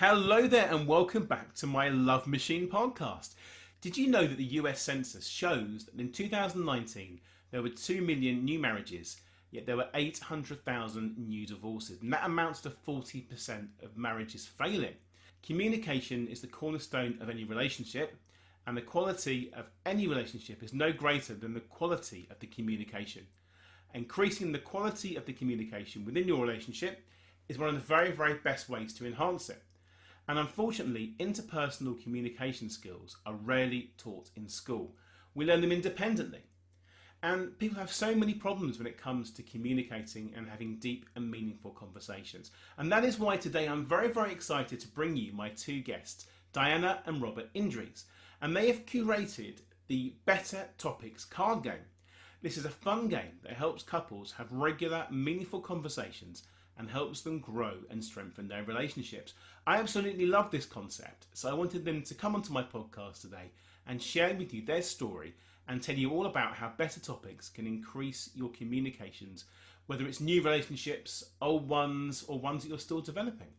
Hello there, and welcome back to my Love Machine podcast. Did you know that the US Census shows that in 2019 there were 2 million new marriages, yet there were 800,000 new divorces, and that amounts to 40% of marriages failing? Communication is the cornerstone of any relationship, and the quality of any relationship is no greater than the quality of the communication. Increasing the quality of the communication within your relationship is one of the very, very best ways to enhance it. And unfortunately, interpersonal communication skills are rarely taught in school. We learn them independently. And people have so many problems when it comes to communicating and having deep and meaningful conversations. And that is why today I'm very, very excited to bring you my two guests, Diana and Robert Indries. And they have curated the Better Topics card game. This is a fun game that helps couples have regular, meaningful conversations and helps them grow and strengthen their relationships. I absolutely love this concept, so I wanted them to come onto my podcast today and share with you their story and tell you all about how Better Topics can increase your communications, whether it's new relationships, old ones, or ones that you're still developing.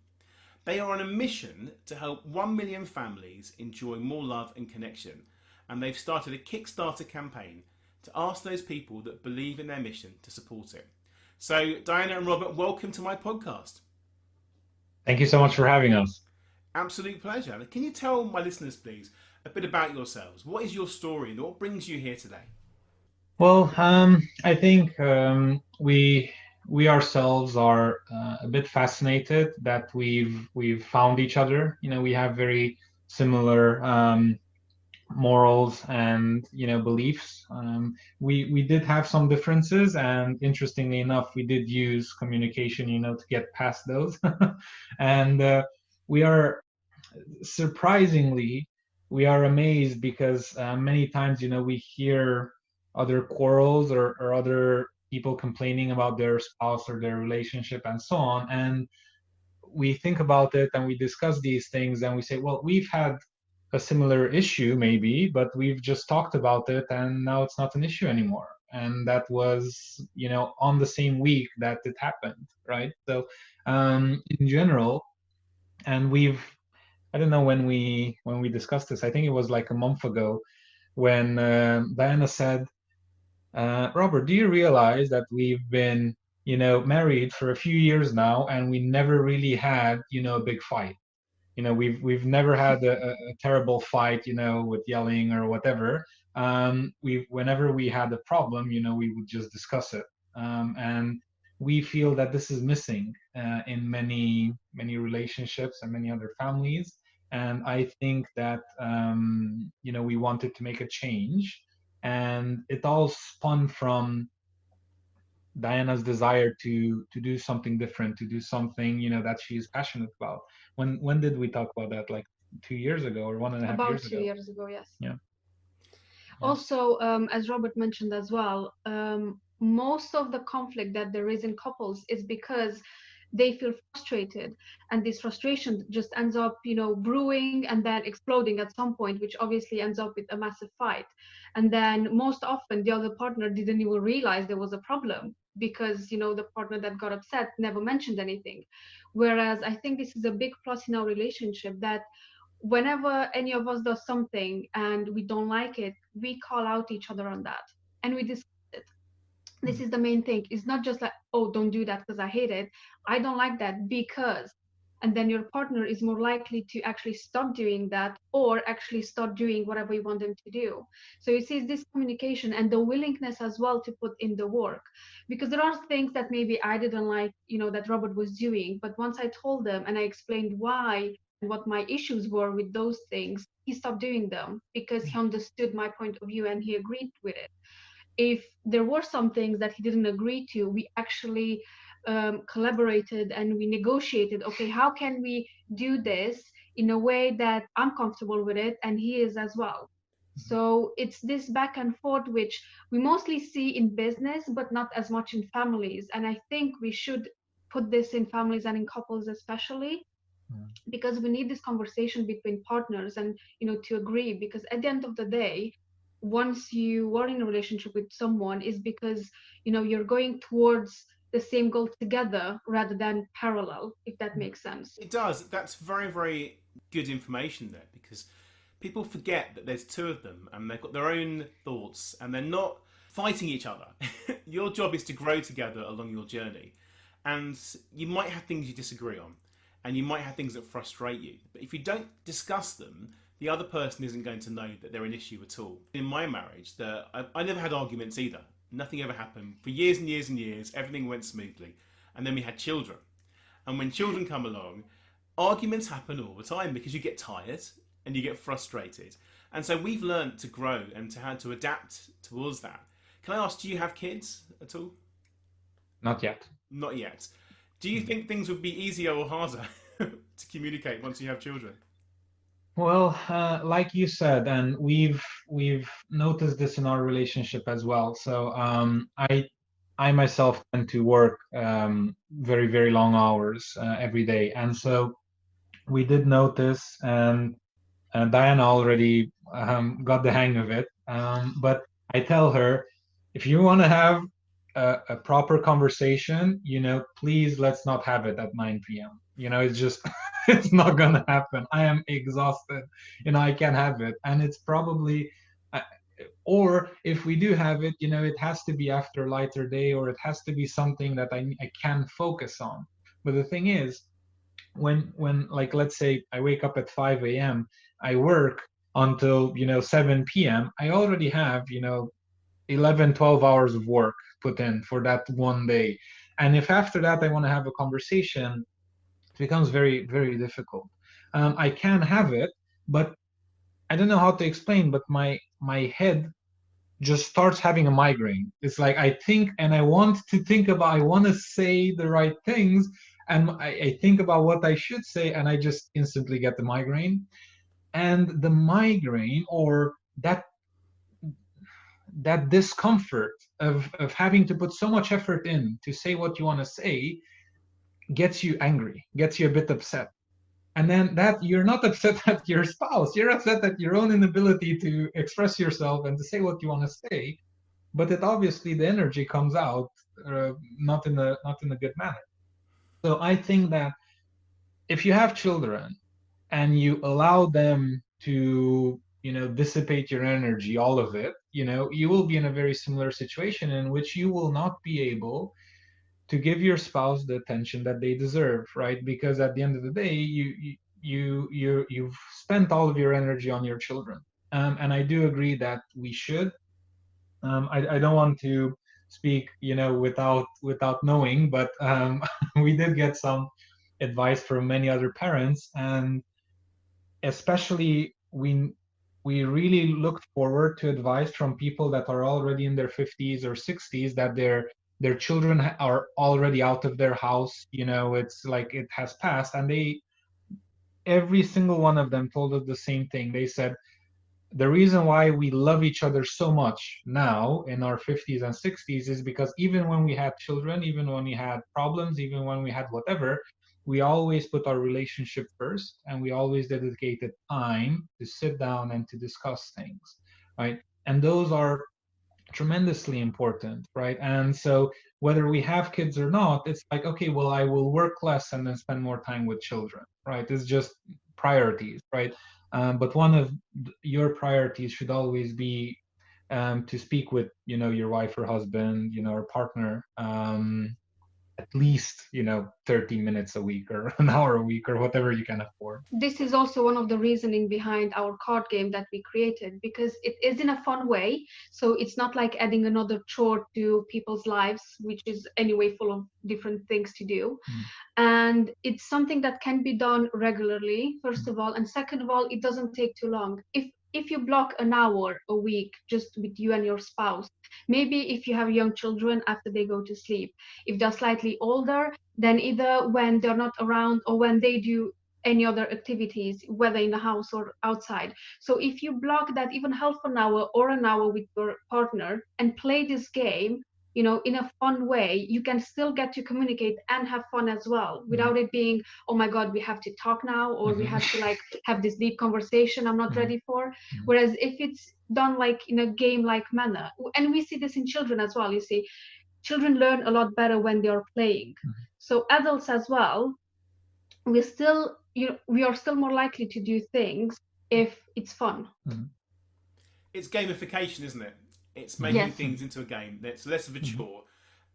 They are on a mission to help 1 million families enjoy more love and connection, and they've started a Kickstarter campaign to ask those people that believe in their mission to support it. So, Diana and Robert, welcome to my podcast. Thank you so much for having us. Absolute pleasure. Can you tell my listeners, please, a bit about yourselves? What is your story and what brings you here today? I think we ourselves are a bit fascinated that we've found each other. You know, we have very similar morals and beliefs. We did have some differences, and interestingly enough, we did use communication, to get past those. And we are surprisingly, we are amazed because many times, we hear other quarrels or other people complaining about their spouse or their relationship and so on. And we think about it and we discuss these things and we say, well, we've had a similar issue maybe, but we've just talked about it and now it's not an issue anymore. And that was, on the same week that it happened, right? So, in general, and I don't know when we discussed this. I think it was like a month ago when Diana said, "Robert, do you realize that we've been, married for a few years now, and we never really had, a big fight. We've never had a terrible fight, with yelling or whatever. We Whenever we had a problem, we would just discuss it. And we feel that this is missing in many relationships and many other families. And I think that we wanted to make a change, and it all spun from Diana's desire to do something different, to do something that she's passionate about. When did we talk about that? Like 2 years ago or one and a half About years two ago? years ago, yes. Yeah, yeah. Also, as Robert mentioned as well, most of the conflict that there is in couples is because they feel frustrated, and this frustration just ends up, brewing and then exploding at some point, which obviously ends up with a massive fight. And then most often the other partner didn't even realize there was a problem because, the partner that got upset never mentioned anything. Whereas I think this is a big plus in our relationship, that whenever any of us does something and we don't like it, we call out each other on that and we discuss it. This Mm. is the main thing. It's not just like, oh, don't do that because I hate it. I don't like that because, and then your partner is more likely to actually stop doing that or actually start doing whatever you want them to do. So you see this communication and the willingness as well to put in the work, because there are things that maybe I didn't like, that Robert was doing, but once I told them and I explained why and what my issues were with those things, he stopped doing them because he understood my point of view and he agreed with it. If there were some things that he didn't agree to, we actually collaborated and we negotiated, okay, how can we do this in a way that I'm comfortable with it and he is as well. So it's this back and forth which we mostly see in business but not as much in families, and I think we should put this in families and in couples especially, Mm. because we need this conversation between partners and, to agree, because at the end of the day, once you are in a relationship with someone is because, you're going towards the same goal together rather than parallel, if that makes sense. It does. That's very, very good information there, because people forget that there's two of them and they've got their own thoughts and they're not fighting each other. Your job is to grow together along your journey. And you might have things you disagree on, and you might have things that frustrate you. But if you don't discuss them, the other person isn't going to know that they're an issue at all. In my marriage, I never had arguments either. Nothing ever happened. For years and years and years, everything went smoothly. And then we had children. And when children come along, arguments happen all the time because you get tired and you get frustrated. And so we've learned to grow and to how to adapt towards that. Can I ask, do you have kids at all? Not yet. Not yet. Do you think things would be easier or harder to communicate once you have children? Well, like you said, and we've noticed this in our relationship as well. So I myself tend to work very, very long hours every day, and so we did notice, and Diana already got the hang of it. But I tell her, if you want to have a proper conversation, please let's not have it at 9 p.m. It's just it's not gonna happen. I am exhausted. I can't have it, and it's probably. Or if we do have it, it has to be after a lighter day, or it has to be something that I can focus on. But the thing is, when like, let's say I wake up at 5 a.m., I work until 7 p.m., I already have 11, 12 hours of work put in for that one day. And if after that I want to have a conversation, it becomes very, very difficult. I can have it, but I don't know how to explain, but my head just starts having a migraine. It's like I think, and I want to say the right things, and I think about what I should say, and I just instantly get the migraine. And the migraine, or that discomfort of having to put so much effort in to say what you want to say, gets you angry, gets you a bit upset. And then that you're not upset at your spouse, you're upset at your own inability to express yourself and to say what you want to say. But it obviously, the energy comes out not in a good manner. So I think that if you have children and you allow them to dissipate your energy, all of it, you will be in a very similar situation in which you will not be able to give your spouse the attention that they deserve, right? Because at the end of the day, you've spent all of your energy on your children. And I do agree that we should. I don't want to speak, without knowing, but we did get some advice from many other parents, and especially we really looked forward to advice from people that are already in their 50s or 60s, that their children are already out of their house. It's like it has passed, and every single one of them told us the same thing. They said the reason why we love each other so much now in our 50s and 60s is because even when we had children, even when we had problems, even when we had whatever, we always put our relationship first, and we always dedicated time to sit down and to discuss things, right? And those are tremendously important, right? And so whether we have kids or not, it's like, okay, well, I will work less and then spend more time with children, right? It's just priorities, right? But one of your priorities should always be to speak with, your wife or husband, or partner, at least 30 minutes a week or an hour a week or whatever you can afford. This is also one of the reasoning behind our card game that we created, because it is in a fun way. So it's not like adding another chore to people's lives, which is anyway full of different things to do. And it's something that can be done regularly, first of all, and second of all, it doesn't take too long. If you block an hour a week just with you and your spouse, maybe if you have young children after they go to sleep, if they're slightly older, then either when they're not around or when they do any other activities, whether in the house or outside. So if you block that even half an hour or an hour with your partner and play this game, in a fun way, you can still get to communicate and have fun as well, without it being, oh my God, we have to talk now, or we have to have this deep conversation I'm not ready for. Whereas if it's done in a game-like manner, and we see this in children as well, you see, children learn a lot better when they are playing. So adults as well, we are still more likely to do things if it's fun. It's gamification, isn't it? It's Mm-hmm. making Yes. things into a game that's less of a chore.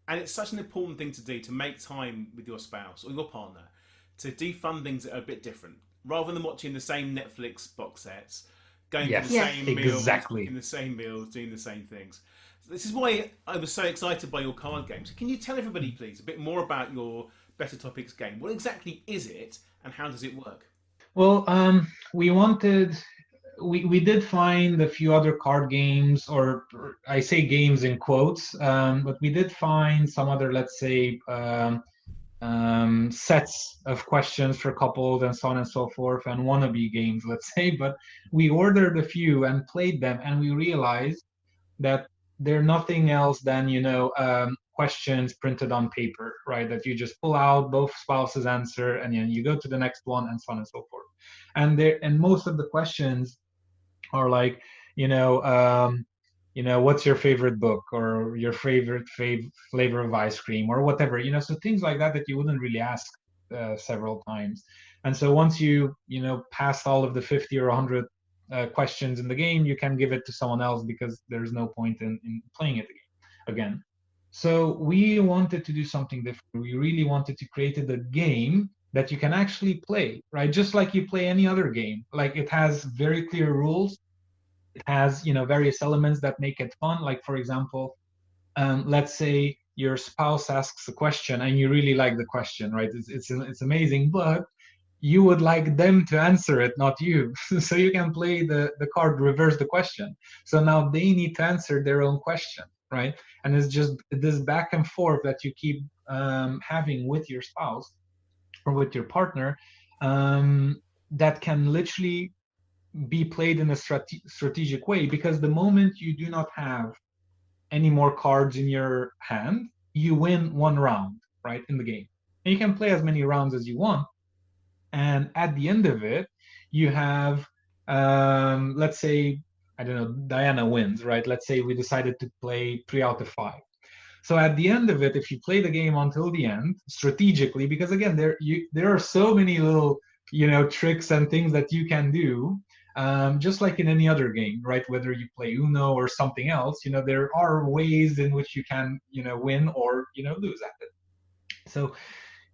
And it's such an important thing to do, to make time with your spouse or your partner to do fun things that are a bit different. Rather than watching the same Netflix box sets, going Yes, for the Yes. same meals, exactly. cooking the same meals, doing the same things. So this is why I was so excited by your card games. Can you tell everybody, please, a bit more about your Better Topics game? What exactly is it, and how does it work? Well, we did find a few other card games, or I say games in quotes, but we did find some other, let's say, sets of questions for couples and so on and so forth, and wannabe games, let's say. But we ordered a few and played them, and we realized that they're nothing else than questions printed on paper, right? That you just pull out, both spouses answer, and then you go to the next one, and so on and so forth. And most of the questions are like, what's your favorite book, or your favorite flavor of ice cream, or whatever, so things like that you wouldn't really ask several times. And so once pass all of the 50 or 100 questions in the game, you can give it to someone else, because there's no point in playing it again. So we wanted to do something different. We really wanted to create a game that you can actually play, right? Just like you play any other game. Like, it has very clear rules. It has, various elements that make it fun. Like, for example, let's say your spouse asks a question and you really like the question, right? It's amazing, but you would like them to answer it, not you. So you can play the card reverse the question. So now they need to answer their own question, right? And it's just this back and forth that you keep having with your spouse or with your partner, that can literally be played in a strategic way, because the moment you do not have any more cards in your hand, you win one round, right, in the game. And you can play as many rounds as you want. And at the end of it, you have, let's say, I don't know, Diana wins, right? Let's say we decided to play 3 out of 5. So at the end of it, if you play the game until the end strategically, because again, there are so many little, tricks and things that you can do, just like in any other game, right? Whether you play Uno or something else, there are ways in which you can, win or, lose at it. So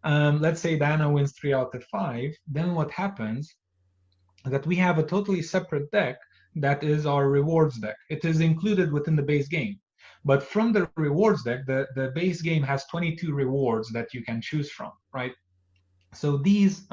let's say Diana wins 3 out of 5. Then what happens is that we have a totally separate deck that is our rewards deck. It is included within the base game. But from the rewards deck, the base game has 22 rewards that you can choose from, right? So these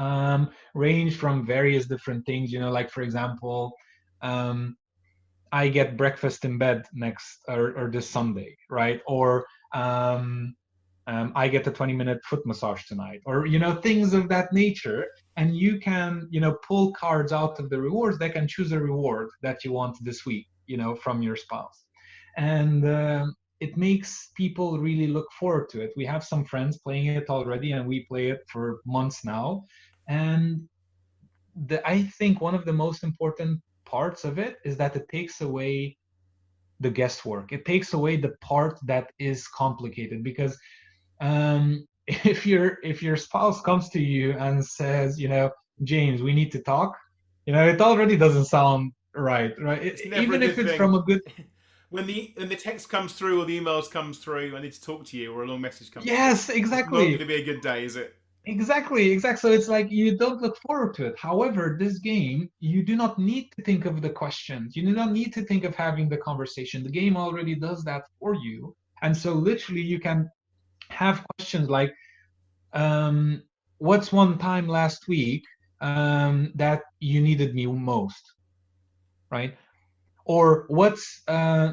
range from various different things, like, for example, I get breakfast in bed next or this Sunday, right? Or I get a 20-minute foot massage tonight, or, things of that nature. And you can, pull cards out of the rewards deck and choose a reward that you want this week, from your spouse. And it makes people really look forward to it. We have some friends playing it already, and we play it for months now. And I think one of the most important parts of it is that it takes away the guesswork. It takes away the part that is complicated, because if your spouse comes to you and says, James, we need to talk, it already doesn't sound right? Even if it's from a good when the text comes through or the emails comes through, I need to talk to you, or a long message comes yes, through. exactly. It's not going to be a good day, is it? Exactly. So it's like you don't look forward to it. However, this game, you do not need to think of the questions. You do not need to think of having the conversation. The game already does that for you. And so literally you can have questions like, what's one time last week that you needed me most, right? Or what's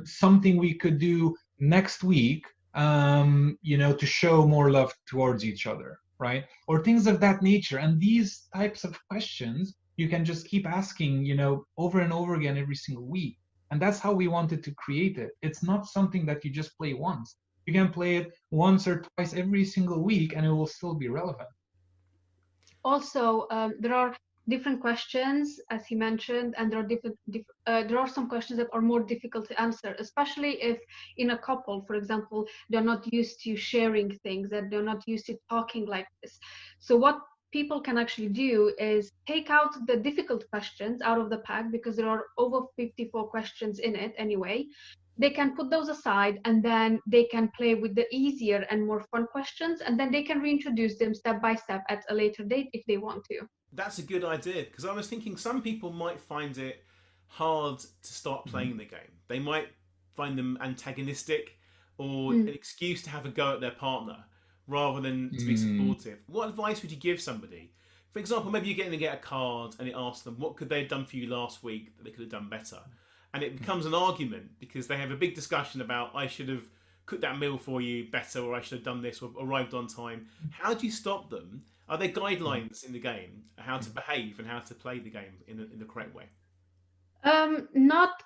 something we could do next week, to show more love towards each other, right? Or things of that nature. And these types of questions you can just keep asking, over and over again every single week. And that's how we wanted to create it. It's not something that you just play once. You can play it once or twice every single week, and it will still be relevant. Also, there are different questions, as he mentioned, and there are some questions that are more difficult to answer, especially if in a couple, for example, they're not used to sharing things, that they're not used to talking like this. So what people can actually do is take out the difficult questions out of the pack, because there are over 54 questions in it anyway. They can put those aside, and then they can play with the easier and more fun questions, and then they can reintroduce them step by step at a later date if they want to. That's a good idea, because I was thinking some people might find it hard to start playing the game. They might find them antagonistic or an excuse to have a go at their partner rather than to be supportive. What advice would you give somebody? For example, maybe you're getting to get a card and it asks them, what could they have done for you last week that they could have done better? And it becomes an argument because they have a big discussion about, I should have cooked that meal for you better, or I should have done this, or arrived on time. How do you stop them? Are there guidelines in the game how to behave and how to play the game in the correct way? Not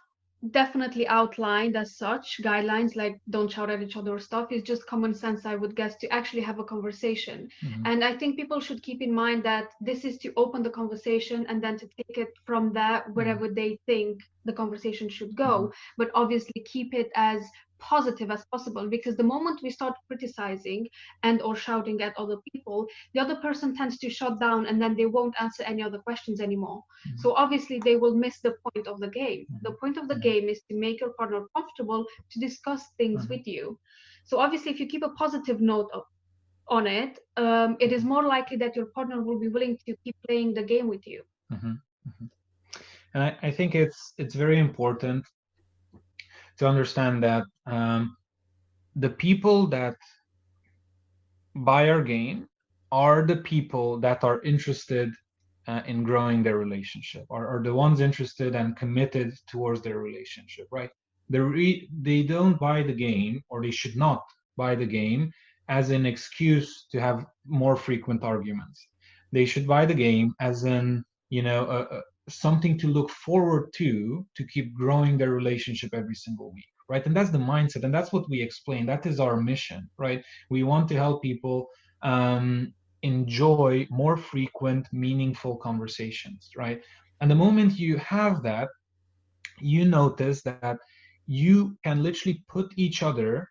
definitely outlined as such guidelines, like don't shout at each other or stuff. It's just common sense, I would guess, to actually have a conversation. And I think people should keep in mind that this is to open the conversation and then to take it from there wherever they think the conversation should go, but obviously keep it as positive as possible, because the moment we start criticizing and or shouting at other people, the other person tends to shut down, and then they won't answer any other questions anymore. So obviously they will miss the point of the game. The point of the game is to make your partner comfortable to discuss things with you. So obviously if you keep a positive note on it, it is more likely that your partner will be willing to keep playing the game with you. And I think it's very important to understand that the people that buy our game are the people that are interested in growing their relationship, or the ones interested and committed towards their relationship, right? They don't buy the game, or they should not buy the game as an excuse to have more frequent arguments. They should buy the game as an, something to look forward to keep growing their relationship every single week, right? And that's the mindset, and that's what we explain. That is our mission, right? We want to help people enjoy more frequent, meaningful conversations, right? And the moment you have that, you notice that you can literally put each other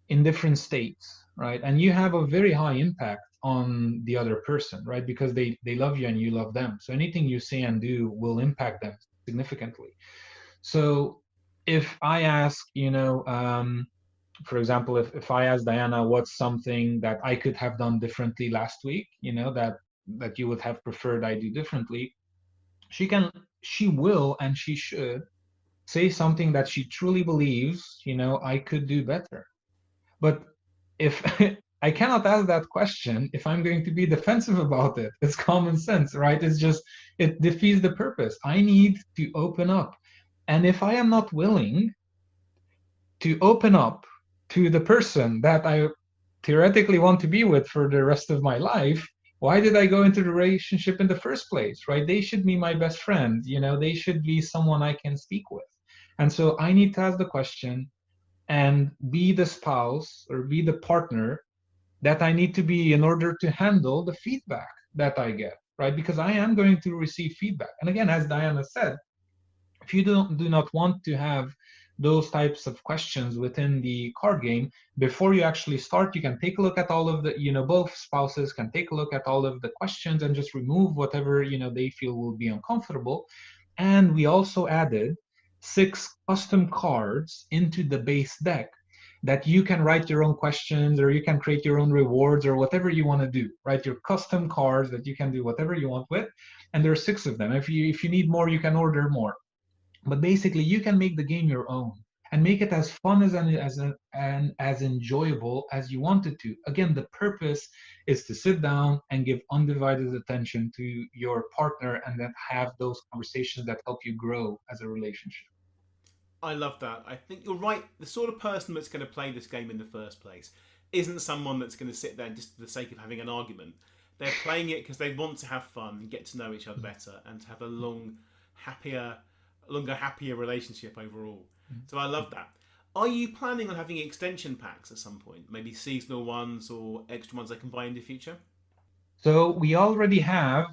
in different states, right? And you have a very high impact on the other person, right? Because they love you and you love them. So anything you say and do will impact them significantly. So if I ask, for example, if I ask Diana, what's something that I could have done differently last week, that you would have preferred I do differently, she will, and she should say something that she truly believes, I could do better. But if I cannot ask that question if I'm going to be defensive about it. It's common sense, right? It defeats the purpose. I need to open up. And if I am not willing to open up to the person that I theoretically want to be with for the rest of my life, why did I go into the relationship in the first place, right? They should be my best friend. They should be someone I can speak with. And so I need to ask the question and be the spouse or be the partner that I need to be in order to handle the feedback that I get, right? Because I am going to receive feedback. And again, as Diana said, if you do not want to have those types of questions within the card game, before you actually start, you can take a look at all of the, both spouses can take a look at all of the questions and just remove whatever, they feel will be uncomfortable. And we also added 6 custom cards into the base deck that you can write your own questions, or you can create your own rewards, or whatever you want to do, right? Your custom cards that you can do whatever you want with. And there are 6 of them. If you need more, you can order more. But basically, you can make the game your own and make it as fun and as enjoyable as you want it to. Again, the purpose is to sit down and give undivided attention to your partner, and then have those conversations that help you grow as a relationship. I love that. I think you're right. The sort of person that's going to play this game in the first place isn't someone that's going to sit there just for the sake of having an argument. They're playing it because they want to have fun and get to know each other better and to have a longer, happier relationship overall. So I love that. Are you planning on having extension packs at some point? Maybe seasonal ones or extra ones they can buy in the future? So we already have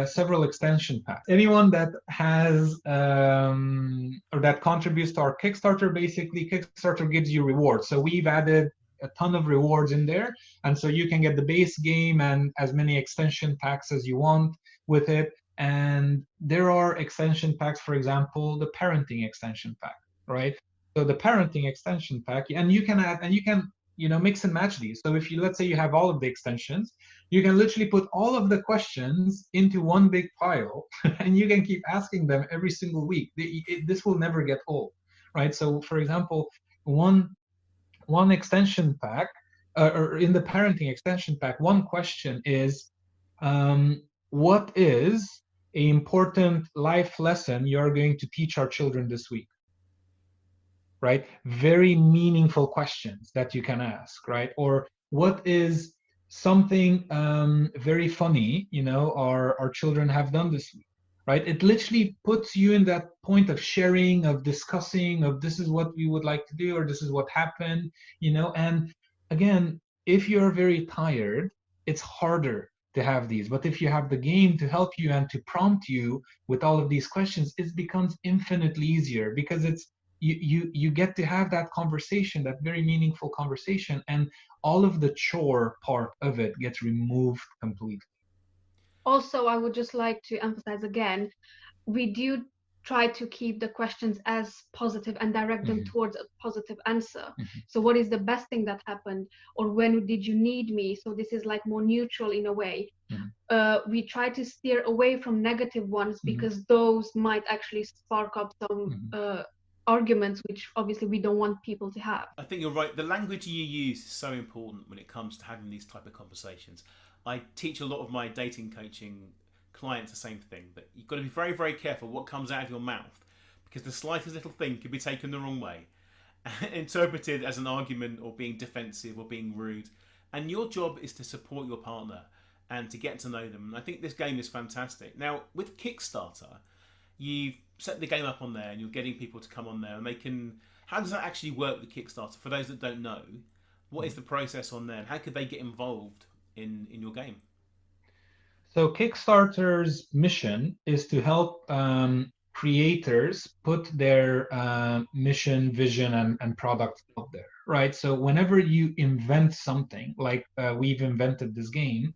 several extension packs. Anyone that has or that contributes to our Kickstarter, basically Kickstarter gives you rewards. So we've added a ton of rewards in there, and so you can get the base game and as many extension packs as you want with it. And there are extension packs, for example, the parenting extension pack, right? So the parenting extension pack, and you can add, and you can, mix and match these. So if you, let's say you have all of the extensions, you can literally put all of the questions into one big pile and you can keep asking them every single week. This will never get old, right? So for example, one extension pack, or in the parenting extension pack, one question is, what is an important life lesson you're going to teach our children this week? Right? Very meaningful questions that you can ask, right? Or what is something very funny, our children have done this week, right? It literally puts you in that point of sharing, of discussing, of this is what we would like to do, or this is what happened, and again, if you're very tired, it's harder to have these. But if you have the game to help you and to prompt you with all of these questions, it becomes infinitely easier because it's you get to have that conversation, that very meaningful conversation, and all of the chore part of it gets removed completely. Also, I would just like to emphasize again, we do try to keep the questions as positive and direct them towards a positive answer. So what is the best thing that happened, or when did you need me? So this is like more neutral in a way. We try to steer away from negative ones because those might actually spark up some arguments, which obviously we don't want people to have. I think you're right. The language you use is so important when it comes to having these type of conversations. I teach a lot of my dating coaching clients the same thing, that you've got to be very, very careful what comes out of your mouth, because the slightest little thing could be taken the wrong way, interpreted as an argument or being defensive or being rude. And your job is to support your partner and to get to know them. And I think this game is fantastic. Now, with Kickstarter, you've set the game up on there and you're getting people to come on there and they can... How does that actually work with Kickstarter? For those that don't know, what is the process on there and how could they get involved in your game? So Kickstarter's mission is to help creators put their mission, vision, and product out there, right? So whenever you invent something, like we've invented this game,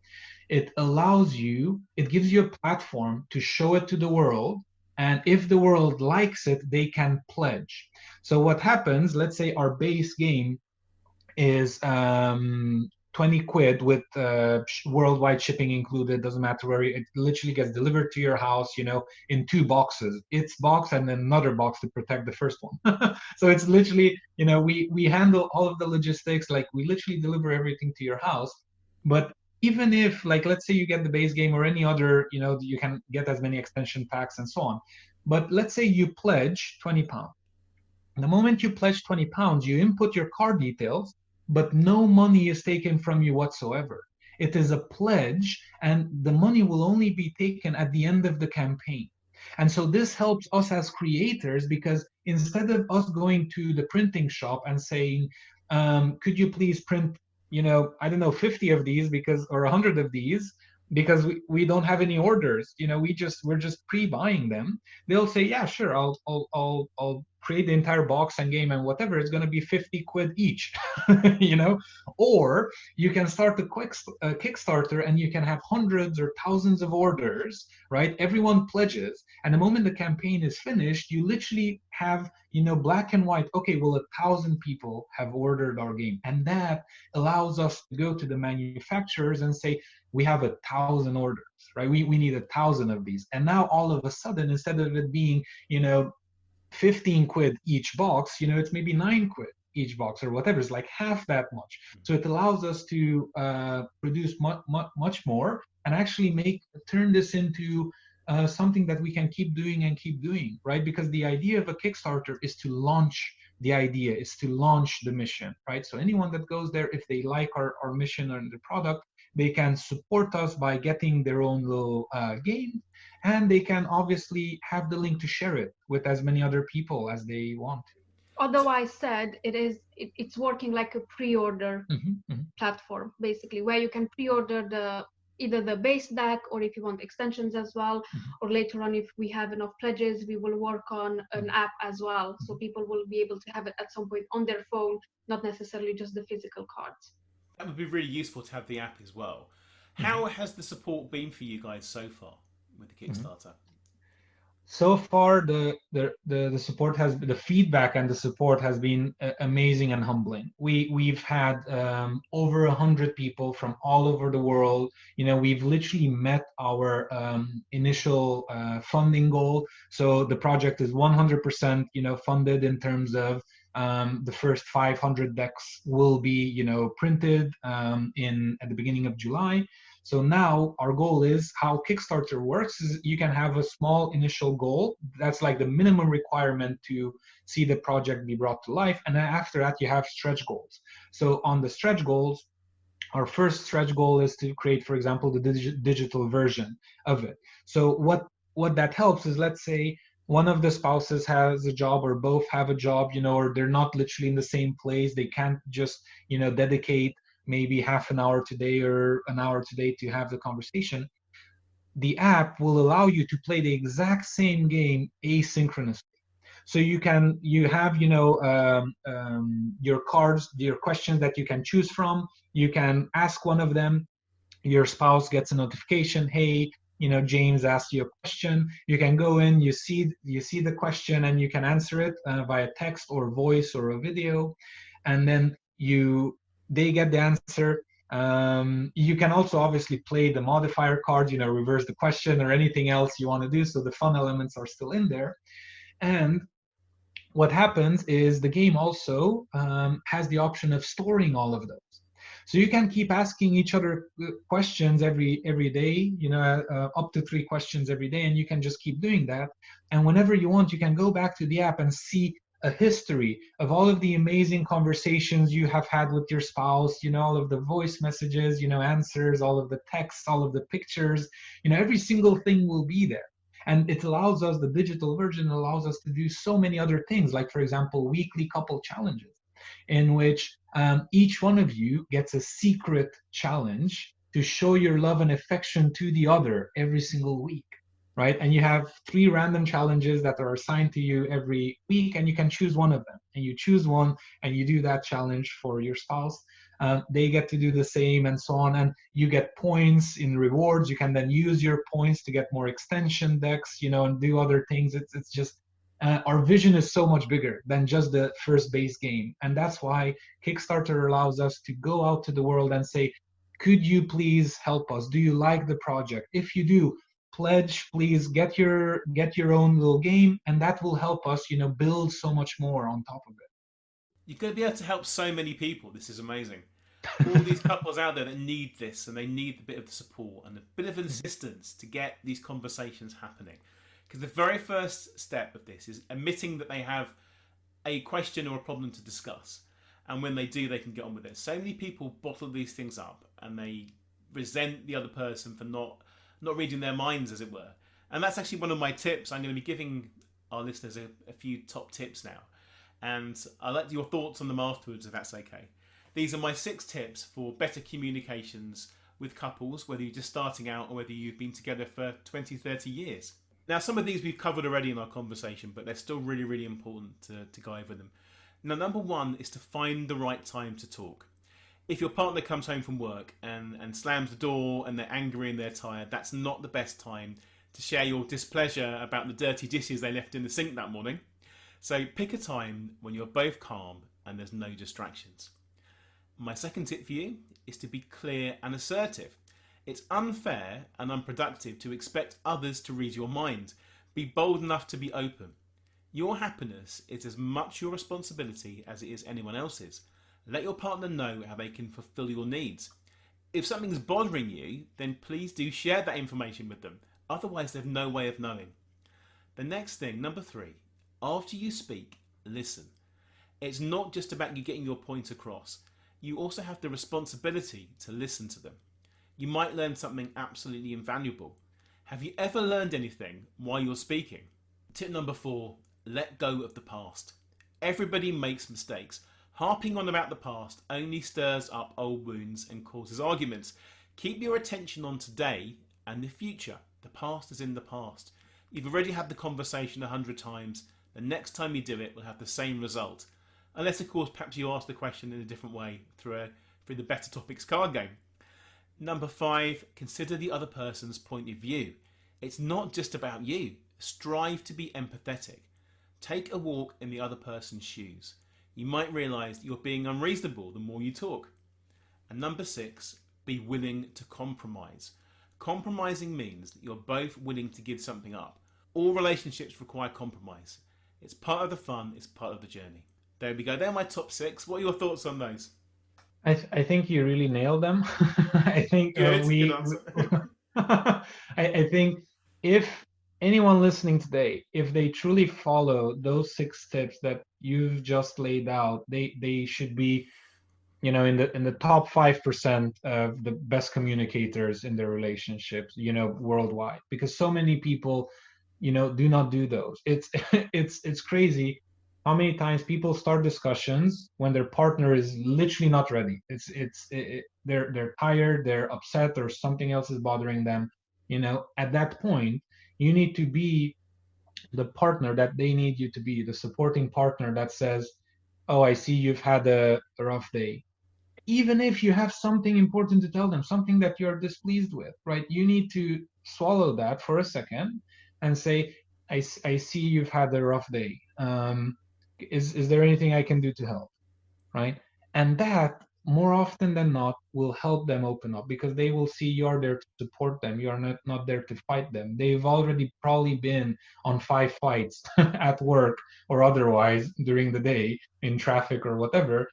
it allows you, it gives you a platform to show it to the world. And if the world likes it, they can pledge. So what happens, let's say our base game is 20 quid with worldwide shipping included, doesn't matter where it literally gets delivered to your house, in 2 boxes, its box and then another box to protect the first one. So it's literally, we handle all of the logistics, like we literally deliver everything to your house. But even if, like, let's say you get the base game or any other, you can get as many extension packs and so on. But let's say you pledge £20. The moment you pledge £20, you input your card details, but no money is taken from you whatsoever. It is a pledge, and the money will only be taken at the end of the campaign. And so this helps us as creators, because instead of us going to the printing shop and saying, could you please print, 50 of these or 100 of these, because we don't have any orders, we're just pre-buying them. They'll say, yeah, sure, I'll create the entire box and game and whatever. It's going to be 50 quid each. Or you can start a quick Kickstarter and you can have hundreds or thousands of orders, right? Everyone pledges, and the moment the campaign is finished, you literally have, black and white, okay, well, 1,000 people have ordered our game, and that allows us to go to the manufacturers and say, we have 1,000 orders, right? We need 1,000 of these. And now all of a sudden, instead of it being, 15 quid each box, it's maybe 9 quid each box or whatever. It's like half that much. So it allows us to produce much more and actually turn this into something that we can keep doing, right? Because the idea of a Kickstarter is to launch the idea, is to launch the mission, right? So anyone that goes there, if they like our mission or the product, they can support us by getting their own little game, and they can obviously have the link to share it with as many other people as they want to. Otherwise said, it's working like a pre-order platform, basically, where you can pre-order the either the base deck, or if you want extensions as well, or later on, if we have enough pledges, we will work on an app as well. So people will be able to have it at some point on their phone, not necessarily just the physical cards. That would be really useful to have the app as well. How has the support been for you guys so far with the Kickstarter? So far, the support the feedback and the support has been amazing and humbling. We've had over 100 people from all over the world. We've literally met our initial funding goal. So the project is 100% funded in terms of the first 500 decks will be printed at the beginning of July. So now our goal is how Kickstarter works is you can have a small initial goal. That's like the minimum requirement to see the project be brought to life. And then after that, you have stretch goals. So on the stretch goals, our first stretch goal is to create, for example, the digital version of it. So what that helps is, let's say one of the spouses has a job or both have a job, or they're not literally in the same place. They can't just, dedicate maybe half an hour today or an hour today to have the conversation. The app will allow you to play the exact same game asynchronously. So you have your cards, your questions that you can choose from. You can ask one of them. Your spouse gets a notification, hey, James asked you a question. You can go in, you see the question, and you can answer it via text or voice or a video, and then they get the answer. You can also obviously play the modifier cards, reverse the question or anything else you want to do. So the fun elements are still in there. And what happens is the game also has the option of storing all of those. So you can keep asking each other questions every day, up to 3 questions every day, and you can just keep doing that. And whenever you want, you can go back to the app and see a history of all of the amazing conversations you have had with your spouse, all of the voice messages, answers, all of the texts, all of the pictures, every single thing will be there. And it allows us, the digital version allows us to do so many other things, like, for example, weekly couple challenges, in which each one of you gets a secret challenge to show your love and affection to the other every single week. Right? And you have 3 random challenges that are assigned to you every week, and you can choose one of them. And you choose one, and you do that challenge for your spouse. They get to do the same, and so on. And you get points in rewards. You can then use your points to get more extension decks, and do other things. It's just our vision is so much bigger than just the first base game, and that's why Kickstarter allows us to go out to the world and say, could you please help us? Do you like the project? If you do, pledge, please get your own little game, and that will help us build so much more on top of it. You're going to be able to help so many people. This is amazing. All these couples out there that need this, and they need a bit of the support and a bit of assistance to get these conversations happening. Because the very first step of this is admitting that they have a question or a problem to discuss, and when they do, they can get on with it. So many people bottle these things up, and they resent the other person for not reading their minds, as it were. And that's actually one of my tips. I'm going to be giving our listeners a few top tips now. And I'll let your thoughts on them afterwards, if that's okay. These are my 6 tips for better communications with couples, whether you're just starting out or whether you've been together for 20, 30 years. Now, some of these we've covered already in our conversation, but they're still really, really important to go over them. Now, number 1 is to find the right time to talk. If your partner comes home from work and slams the door and they're angry and they're tired, that's not the best time to share your displeasure about the dirty dishes they left in the sink that morning. So pick a time when you're both calm and there's no distractions. My second tip for you is to be clear and assertive. It's unfair and unproductive to expect others to read your mind. Be bold enough to be open. Your happiness is as much your responsibility as it is anyone else's. Let your partner know how they can fulfill your needs. If something's bothering you, then please do share that information with them. Otherwise, there's no way of knowing. The next thing, number 3, after you speak, listen. It's not just about you getting your point across. You also have the responsibility to listen to them. You might learn something absolutely invaluable. Have you ever learned anything while you're speaking? Tip number 4, let go of the past. Everybody makes mistakes. Harping on about the past only stirs up old wounds and causes arguments. Keep your attention on today and the future. The past is in the past. You've already had the conversation 100 times. The next time you do it will have the same result. Unless, of course, perhaps you ask the question in a different way through the Better Topics card game. Number 5, consider the other person's point of view. It's not just about you. Strive to be empathetic. Take a walk in the other person's shoes. You might realise that you're being unreasonable the more you talk. And number 6, be willing to compromise. Compromising means that you're both willing to give something up. All relationships require compromise. It's part of the fun, it's part of the journey. There we go. They're my top 6. What are your thoughts on those? I think you really nailed them. I think good answer. I think if anyone listening today, if they truly follow those 6 tips that you've just laid out, they should be, in the top 5% of the best communicators in their relationships, worldwide, because so many people, do not do those. It's it's crazy how many times people start discussions when their partner is literally not ready. They're tired, they're upset, or something else is bothering them. At that point, you need to be the partner that they need you to be, the supporting partner that says, "Oh, I see you've had a rough day." Even if you have something important to tell them, something that you're displeased with, right? You need to swallow that for a second and say, I see you've had a rough day. Is there anything I can do to help, right? And that, more often than not, will help them open up, because they will see you're there to support them. You're not there to fight them. They've already probably been on 5 fights at work or otherwise during the day, in traffic or whatever.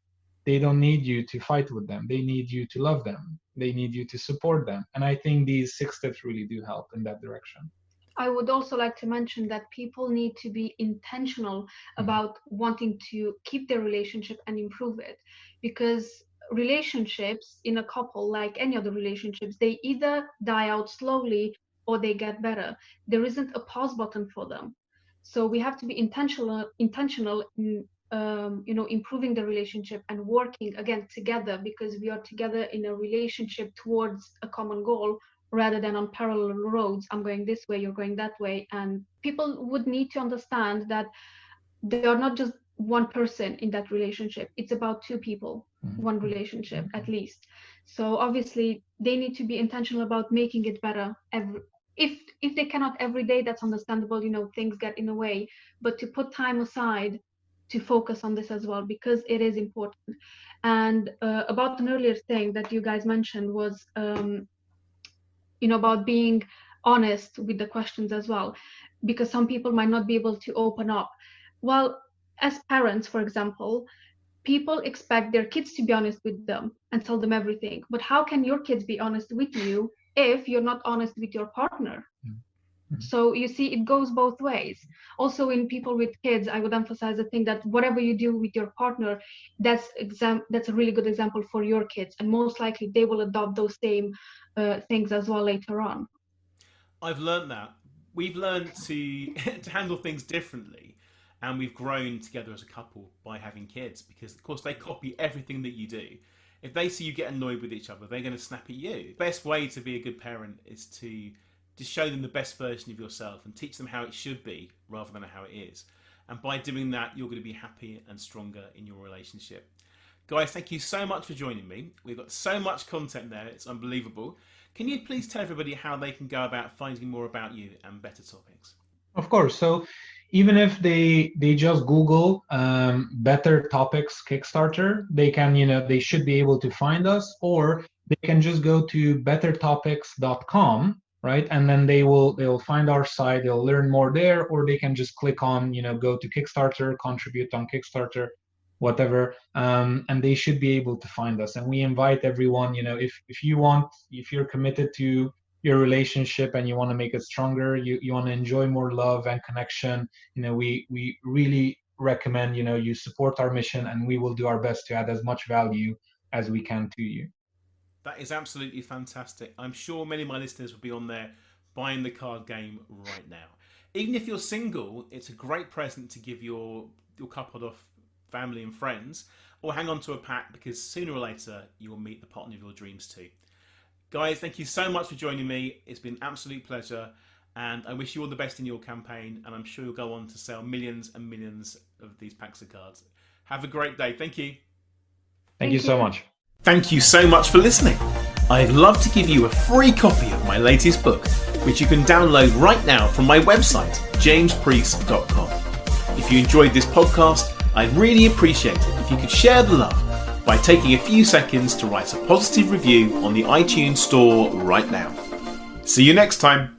They don't need you to fight with them. They need you to love them. They need you to support them. And I think these 6 steps really do help in that direction. I would also like to mention that people need to be intentional about wanting to keep their relationship and improve it, because relationships in a couple, like any other relationships, they either die out slowly or they get better. There isn't a pause button for them. So we have to be intentional in improving the relationship and working again together, because we are together in a relationship towards a common goal, rather than on parallel roads. I'm going this way, you're going that way. And people would need to understand that they are not just one person in that relationship. It's about 2 people, one relationship at least. So obviously they need to be intentional about making it better. If they cannot every day, that's understandable, things get in the way, but to put time aside to focus on this as well, because it is important. And about an earlier thing that you guys mentioned was about being honest with the questions as well, because some people might not be able to open up. Well, as parents, for example, people expect their kids to be honest with them and tell them everything. But how can your kids be honest with you if you're not honest with your partner? So you see, it goes both ways. Also, in people with kids, I would emphasize the thing that whatever you do with your partner, that's a really good example for your kids, and most likely they will adopt those same things as well later on. I've learned that. We've learned to handle things differently, and we've grown together as a couple by having kids, because of course they copy everything that you do. If they see you get annoyed with each other, they're going to snap at you. The best way to be a good parent is to show them the best version of yourself and teach them how it should be rather than how it is. And by doing that, you're going to be happier and stronger in your relationship. Guys, thank you so much for joining me. We've got so much content there, it's unbelievable. Can you please tell everybody how they can go about finding more about you and Better Topics? Of course. So even if they just Google Better Topics Kickstarter, they can, they should be able to find us, or they can just go to bettertopics.com, right? And then they'll find our site, they'll learn more there, or they can just click on, go to Kickstarter, contribute on Kickstarter, whatever, and they should be able to find us. And we invite everyone, if you're committed to your relationship and you want to make it stronger, you want to enjoy more love and connection, we really recommend, you support our mission, and we will do our best to add as much value as we can to you. That is absolutely fantastic. I'm sure many of my listeners will be on there buying the card game right now. Even if you're single, it's a great present to give your coupled off family and friends, or hang on to a pack, because sooner or later you will meet the partner of your dreams too. Guys, thank you so much for joining me. It's been an absolute pleasure. And I wish you all the best in your campaign. And I'm sure you'll go on to sell millions and millions of these packs of cards. Have a great day. Thank you. Thank you so much. Thank you so much for listening. I'd love to give you a free copy of my latest book, which you can download right now from my website, jamespriest.com. If you enjoyed this podcast, I'd really appreciate it if you could share the love by taking a few seconds to write a positive review on the iTunes store right now. See you next time.